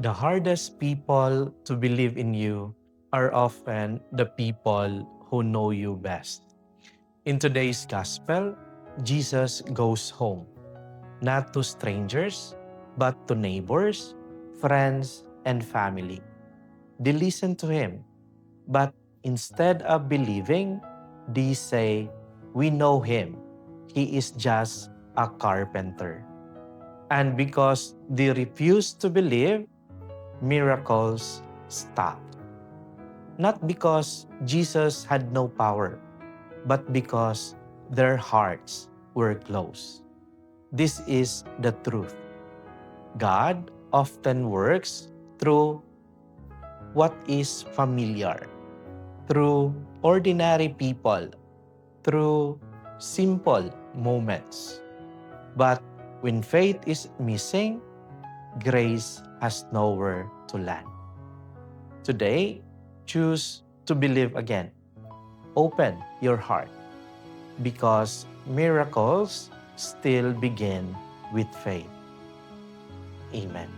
The hardest people to believe in you are often the people who know you best. In today's gospel, Jesus goes home, not to strangers, but to neighbors, friends, and family. They listen to him, but instead of believing, they say, "We know him. He is just a carpenter." And because they refuse to believe, miracles stopped. Not because Jesus had no power, but because their hearts were closed. This is the truth. God often works through what is familiar, through ordinary people, through simple moments. But when faith is missing, grace has nowhere to land. Today, choose to believe again. Open your heart because miracles still begin with faith. Amen.